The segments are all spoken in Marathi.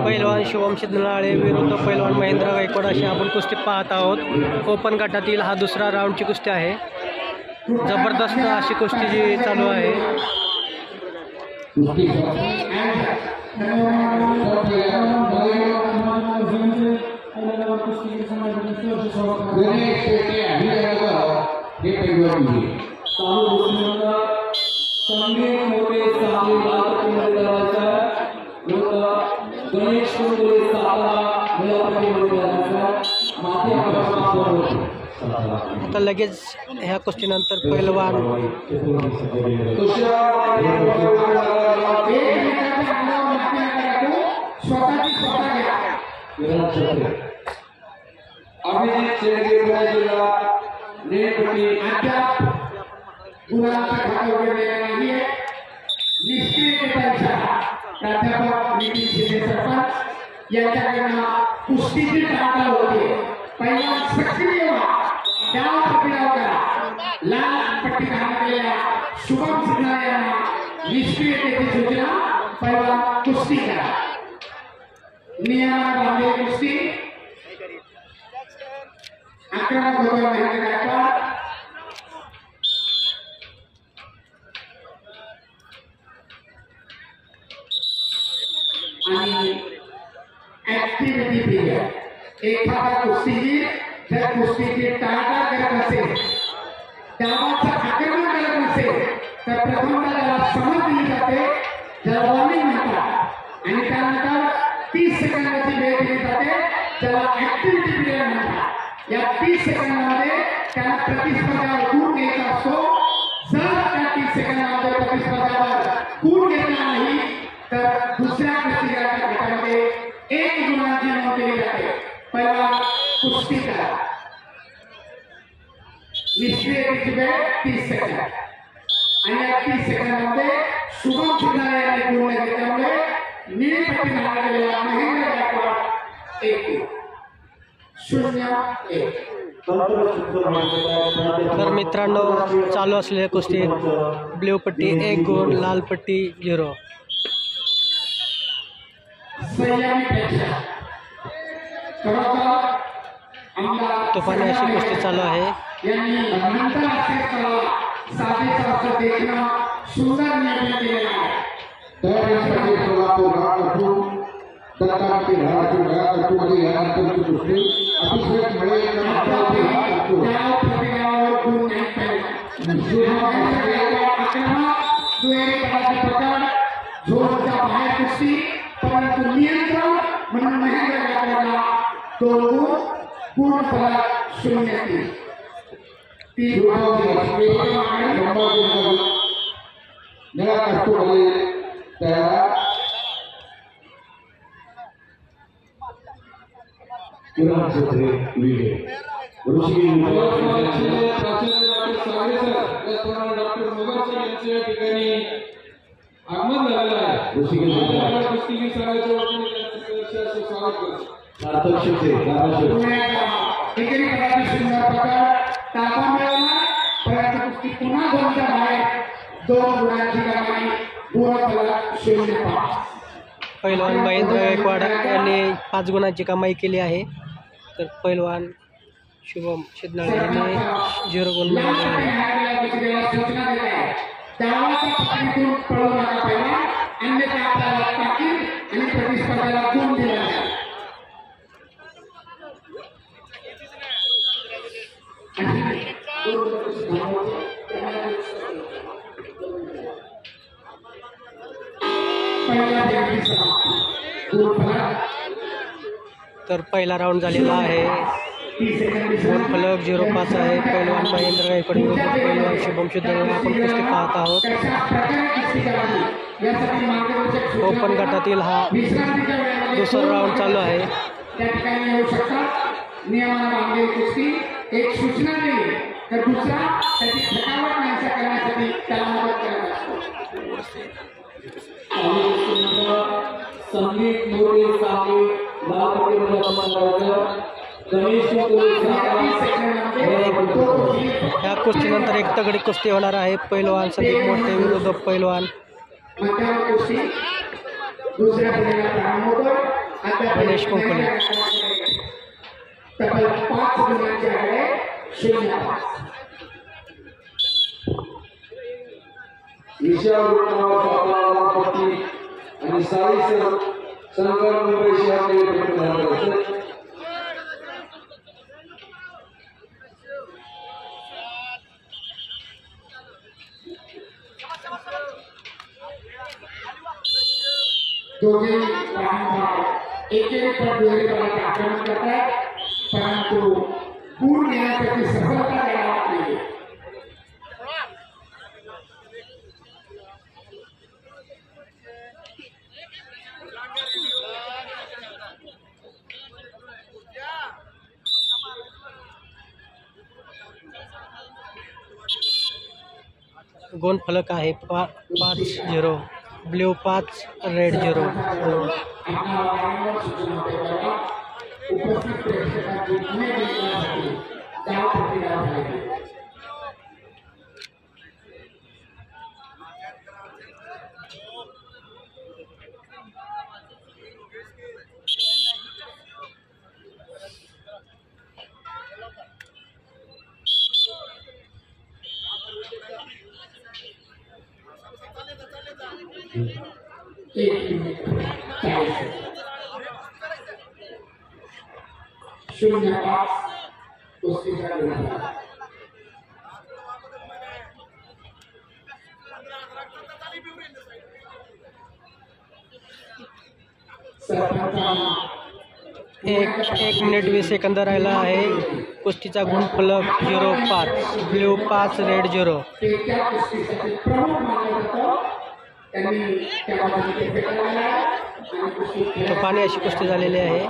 पैलवान शुभम शिंदे विरुद्ध पैलवान महेंद्र गायकवाड अशी आपण कुस्ती पाहत आहोत। ओपन गटातील हा दुसरा राऊंडची कुस्ती आहे। जबरदस्त अशी कुस्ती जी चालू आहे। तर लगेच ह्या कुस्तीनंतर पैलवान अभिजित शेळके जिल्हा नेमपट्टी अद्याप गुणांचा खाता वगैरे नाहीये। निष्क्रियतेचा प्राध्यापक नितीन शिंदे सरपंच यांच्याकडून कुस्तीची टाटा होते। पहिला सक्रिय डाव पकडाव करा। लाल पट्टी घाललेल्या शुभम शिंदे यांना निष्क्रियतेची सूचना पहिला कुस्ती करा। नियमाबाह्य कुस्ती आक्रमक होतो महेंद्र गायकवाड आणि ऍक्टिव्हिटी पिरियड। एखादा कुस्तीगीर जर कुस्तीची टाळाटाळ करत असेल, डावाचं आक्रमण करत नसेल तर प्रथमतः त्याला समज दिली जाते, ज्याला वॉर्निंग म्हणतात, आणि त्यानंतर 30 सेकंदाची वेळ दिली जाते, ज्याला ऍक्टिव्हिटी पिरियड म्हणतात। या 30 सेकंदामध्ये त्याला प्रतिस्पर्ध्यावर गुण घ्यायचा असतो। जर त्या 30 सेकंदामध्ये प्रतिस्पर्ध्यावर गुण घेतला नाही तर दुसऱ्या कुस्तीगीराच्या गटामध्ये 1 गुणांची नोंद केली जाते। पहिला कुस्ती करा। निष्क्रियतेची वेळ 30 सेकंद आणि या 30 सेकंदामध्ये शुभम शिंदे यांनी गुण घेतल्यामुळे निळी पट्टी घाललेला महेंद्र गायकवाड 1-0-1। तर मित्रांनो, चालू असलेल्या कुस्तीत ब्ल्यू पट्टी 1 गुण, लाल पट्टी 0। तुफानी अशी कुस्ती चालू आहे। परंतु नियंत्रण म्हणून महेंद्र गायकवाडला 2 गुण, पूर्ण फलक 0-3। आगमन झालेलं आहे। कुस्तीगीर संघाच्या वतीने स्वागत करतो। सार्थक शिंदे एकेरी पदाची सुंदर प्रकार ताबा मिळवला, परंतु कुस्ती पुन्हा गोलच्या बाहेर 2 गुणांची कमाई, पूर्ण फलक 0-5। पैलवान महेंद्र गायकवाड यांनी 5 गुणांची कमाई केली आहे। तर पैलवान शुभम शिंदे यांनी 0 गुण मिळवले आहे। डावाच्या पकडीतून पळू नका पहिला, अन्यथा आपल्याला ताकीद आणि प्रतिस्पर्ध्याला गुण दिला जाईल। तर पहिला राऊंड झालेला आहे। गुण फलक 0-5 आहे। पैलवान महेंद्र गायकवाड विरुद्ध पैलवान शुभम शिंदे आपण कुस्ती पाहत आहोत। ओपन गटातील हा दुसरा राऊंड चालू आहे। त्या ठिकाणी येऊ शकतात। नियमाबाह्य कुस्ती एक सूचना दिली तर दुसरा त्याची थकावट नाहीसा करण्यासाठी त्याला मदत करत असतो। संगीत मोरे सामी लाल पट्टीमध्ये समांतर गणेश ह्या कुस्तीनंतर एक तगडी कुस्ती होणार आहे। पैलवान संदीप मोठे विरुद्ध पैलवान मध्यावर कुस्ती दुसऱ्या फेरीला प्रारंभ होतो. गणेश कोकणे. तब्बल 5 गुणांचे आकडे 0-5. ईशा नावाचा आणि साई संघ मुंबई शहर दोघे एकेरी पर दुहेरी बलाचे आक्रमण करतात, परंतु गुण घेण्यासाठी सफलता द्यावा नाही. गुण फलक आहे 5-0, ब्ल्यू 5 रेड 0. उपस्थित प्रेक्षकांची गुणे घेण्यासाठी डाव प्रतिडाव झाले. शून्य 5 कुस्तीचा गुण. एक मिनिट 20 सेकंद राहिला आहे. कुस्तीचा गुण फलक 0-5, ब्ल्यू 5 रेड 0. त्या कुस्तीसाठी प्रमुख मानलं जातं. त्यांनी त्या बाबतीत तुफानी अशी कुस्ती झालेली आहे.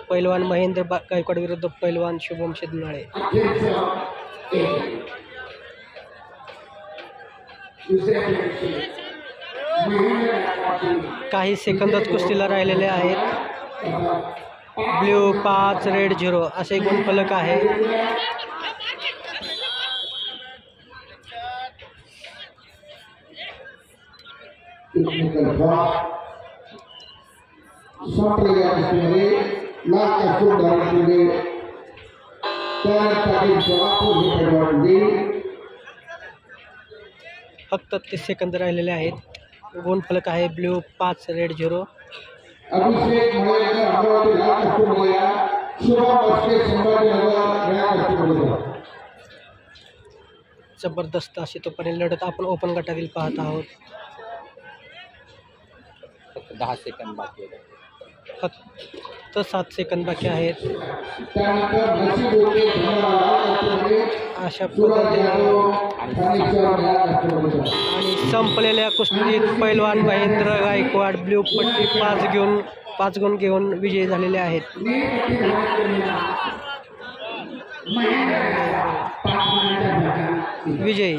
पैलवान महेंद्र गायकवाड विरुद्ध पैलवान शुभम शिंदनाळे. काही सेकंदात कुस्तीला राहिलेले आहेत. ब्ल्यू 5 रेड 0 असे गुणफलक आहे. फक्त 30 सेकंद राहिलेले आहेत. गुणफलक आहे ब्ल्यू 5 रेड 0. अभिषेक जबरदस्त अशी तोपर्यंत लढत आपण ओपन गटातील पाहत आहोत. फक्त 10 सेकंद बाकी आहे. फक्त 7 सेकंद बाकी आहेत. अशा पद्धतीने आणि संपलेल्या कुस्तीत पैलवान महेंद्र गायकवाड ब्ल्यू पट्टी 5 गुण घेऊन विजयी झालेले आहेत. विजयी